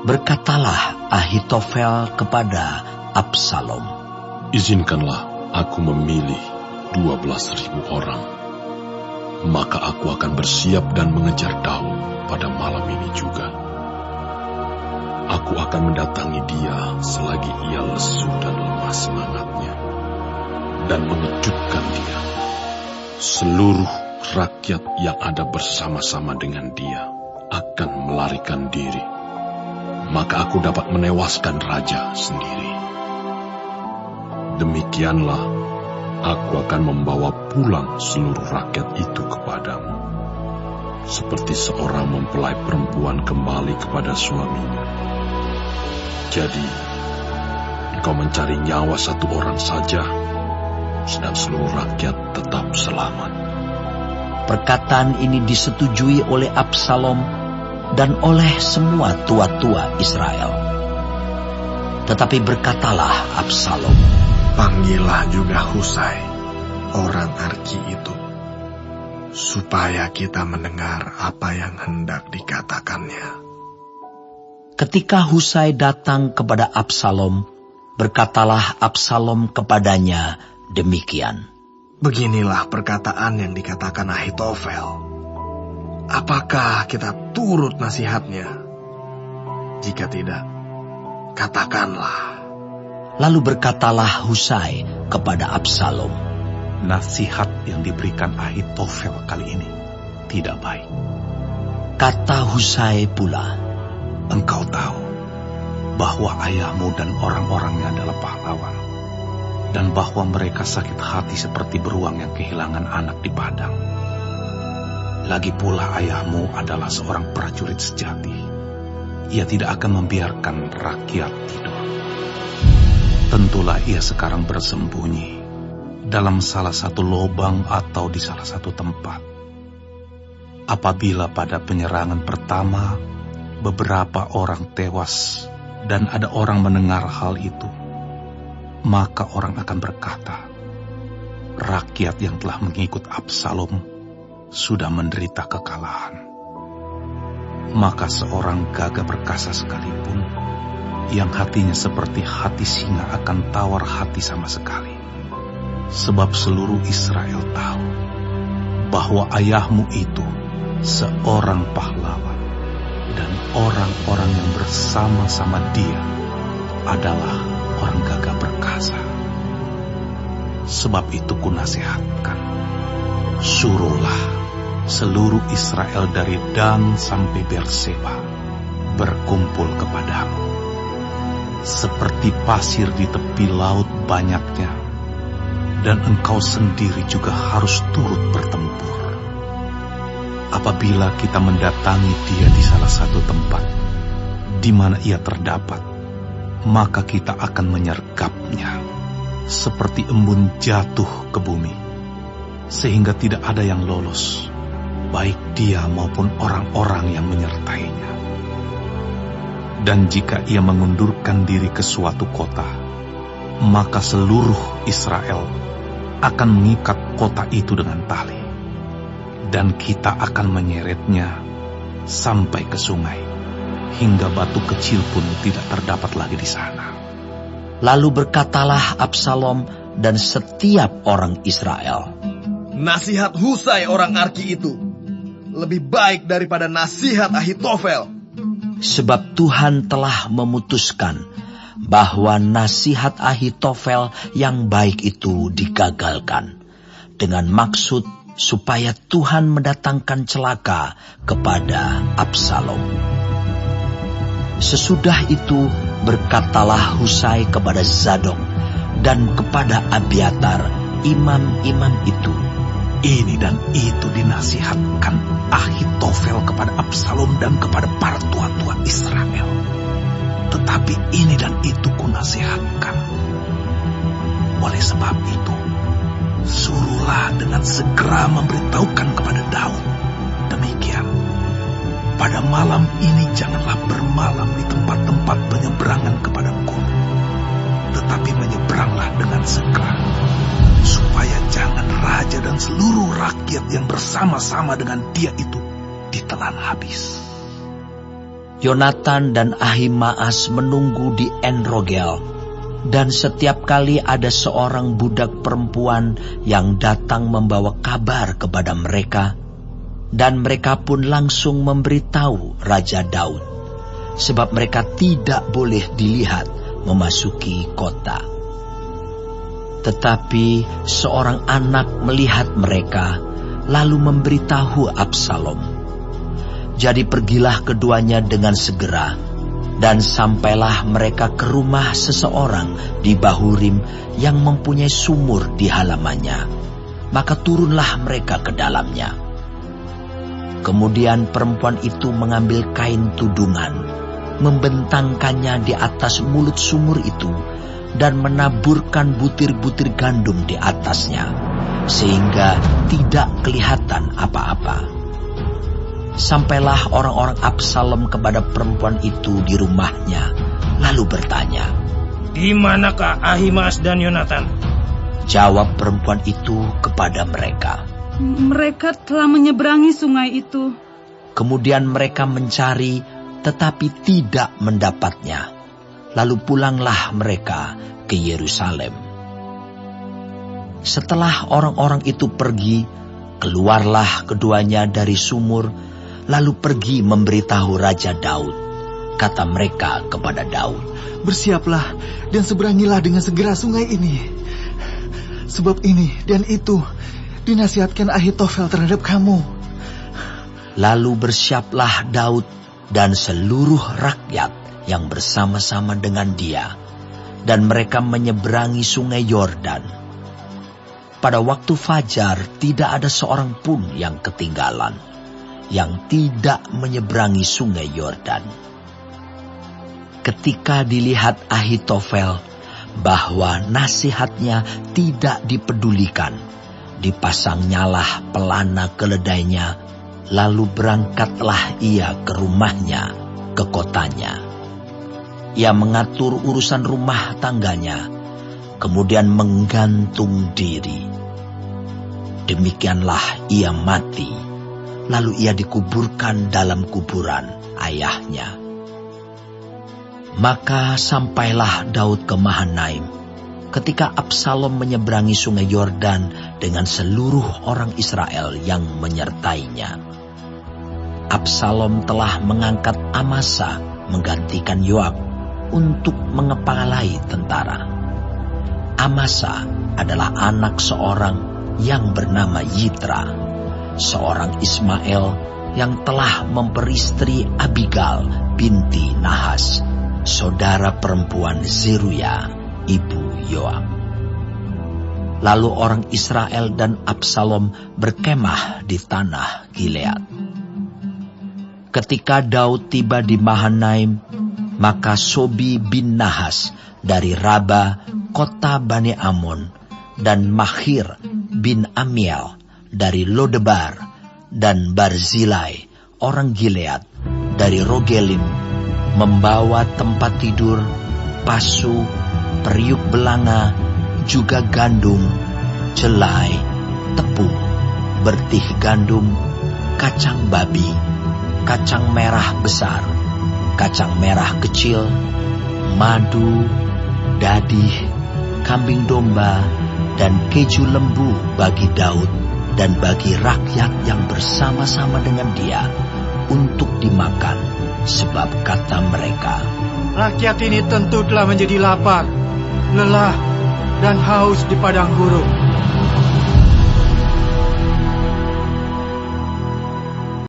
Berkatalah Ahitofel kepada Absalom, "Izinkanlah aku memilih 12.000 orang. Maka aku akan bersiap dan mengejar Daud pada malam ini juga. Aku akan mendatangi dia selagi ia lesu dan lemah semangatnya, dan mengejutkan dia. Seluruh rakyat yang ada bersama-sama dengan dia akan melarikan diri. Maka aku dapat menewaskan raja sendiri. Demikianlah aku akan membawa pulang seluruh rakyat itu kepadamu, seperti seorang mempelai perempuan kembali kepada suaminya. Jadi, engkau mencari nyawa satu orang saja, sedang seluruh rakyat tetap selamat." Perkataan ini disetujui oleh Absalom dan oleh semua tua-tua Israel. Tetapi berkatalah Absalom, "Panggillah juga Husai, orang Arki itu, supaya kita mendengar apa yang hendak dikatakannya." Ketika Husai datang kepada Absalom, berkatalah Absalom kepadanya demikian, "Beginilah perkataan yang dikatakan Ahitofel. Apakah kita turut nasihatnya? Jika tidak, katakanlah." Lalu berkatalah Husai kepada Absalom, "Nasihat yang diberikan Ahitofel kali ini tidak baik." Kata Husai pula, "Engkau tahu bahwa ayahmu dan orang-orangnya adalah pahlawan, dan bahwa mereka sakit hati seperti beruang yang kehilangan anak di padang. Lagi pula ayahmu adalah seorang prajurit sejati. Ia tidak akan membiarkan rakyat tidur. Tentulah ia sekarang bersembunyi dalam salah satu lubang atau di salah satu tempat. Apabila pada penyerangan pertama beberapa orang tewas dan ada orang mendengar hal itu, maka orang akan berkata, rakyat yang telah mengikut Absalom sudah menderita kekalahan. Maka seorang gagah perkasa sekalipun, yang hatinya seperti hati singa akan tawar hati sama sekali. Sebab seluruh Israel tahu bahwa ayahmu itu seorang pahlawan, dan orang-orang yang bersama-sama dia adalah orang gagah perkasa. Sebab itu kunasihatkan, suruhlah seluruh Israel dari Dan sampai Berseba berkumpul kepadamu. Seperti pasir di tepi laut banyaknya, dan engkau sendiri juga harus turut bertempur. Apabila kita mendatangi dia di salah satu tempat di mana ia terdapat, maka kita akan menyergapnya seperti embun jatuh ke bumi, sehingga tidak ada yang lolos, baik dia maupun orang-orang yang menyertainya. Dan jika ia mengundurkan diri ke suatu kota, maka seluruh Israel akan mengikat kota itu dengan tali, dan kita akan menyeretnya sampai ke sungai, hingga batu kecil pun tidak terdapat lagi di sana." Lalu berkatalah Absalom dan setiap orang Israel, "Nasihat Husai orang Arki itu lebih baik daripada nasihat Ahitofel." sebab Tuhan telah memutuskan bahwa nasihat Ahitofel yang baik itu digagalkan, dengan maksud supaya Tuhan mendatangkan celaka kepada Absalom. Sesudah itu berkatalah Husai kepada Zadok dan kepada Abiatar, imam-imam itu, Ini dan itu dinasihatkan Ahitofel kepada Absalom dan kepada para tua-tua Israel. Tetapi ini dan itu kunasihatkan. Oleh sebab itu, suruhlah dengan segera memberitahukan kepada Daud demikian: pada malam ini janganlah bermalam di tempat-tempat penyeberangan kepada gunung, tetapi menyeberanglah dengan segera, supaya jangan raja dan seluruh rakyat yang bersama-sama dengan dia itu ditelan habis. Yonatan dan Ahimaas menunggu di En-Rogel, dan setiap kali ada seorang budak perempuan yang datang membawa kabar kepada mereka, dan mereka pun langsung memberitahu Raja Daud, sebab mereka tidak boleh dilihat memasuki kota. Tetapi seorang anak melihat mereka, lalu memberitahu Absalom. Jadi pergilah keduanya dengan segera, dan sampailah mereka ke rumah seseorang di Bahurim yang mempunyai sumur di halamannya. Maka turunlah mereka ke dalamnya. Kemudian perempuan itu mengambil kain tudungan, membentangkannya di atas mulut sumur itu, dan menaburkan butir-butir gandum di atasnya, sehingga tidak kelihatan apa-apa. Sampailah orang-orang Absalom kepada perempuan itu di rumahnya, lalu bertanya, "Di manakah Ahimaas dan Yonatan?" Jawab perempuan itu kepada mereka, "Mereka telah menyeberangi sungai itu." Kemudian mereka mencari, tetapi tidak mendapatnya. Lalu pulanglah mereka ke Yerusalem. Setelah orang-orang itu pergi, keluarlah keduanya dari sumur, lalu pergi memberitahu Raja Daud. Kata mereka kepada Daud, "Bersiaplah dan seberangilah dengan segera sungai ini. Sebab ini dan itu dinasihatkan Ahitofel terhadap kamu." Lalu bersiaplah Daud dan seluruh rakyat yang bersama-sama dengan dia, dan mereka menyeberangi sungai Yordan. Pada waktu fajar tidak ada seorang pun yang ketinggalan, yang tidak menyeberangi sungai Yordan. Ketika dilihat Ahitofel bahwa nasihatnya tidak dipedulikan, dipasangnyalah pelana keledainya, lalu berangkatlah ia ke rumahnya, ke kotanya. Ia mengatur urusan rumah tangganya, kemudian menggantung diri. Demikianlah ia mati. Lalu ia dikuburkan dalam kuburan ayahnya. Maka sampailah Daud ke Mahanaim, ketika Absalom menyeberangi sungai Yordan dengan seluruh orang Israel yang menyertainya. Absalom telah mengangkat Amasa menggantikan Yoab untuk mengepalai tentara. Amasa adalah anak seorang yang bernama Yitra, seorang Ismael yang telah memperistri Abigail binti Nahas, saudara perempuan Zeruya, ibu Yoab. Lalu orang Israel dan Absalom berkemah di tanah Gilead. Ketika Daud tiba di Mahanaim, maka Sobi bin Nahas dari Raba, kota Bani Amon, dan Mahir bin Amiel dari Lodebar, dan Barzilai, orang Gilead, dari Rogelim, membawa tempat tidur, pasu, periuk belanga, juga gandum, jelai, tepung, bertih gandum, kacang babi, kacang merah besar, kacang merah kecil, madu, dadih, kambing domba, dan keju lembu bagi Daud dan bagi rakyat yang bersama-sama dengan dia untuk dimakan, sebab kata mereka, "Rakyat ini tentu telah menjadi lapar, lelah, dan haus di padang gurun.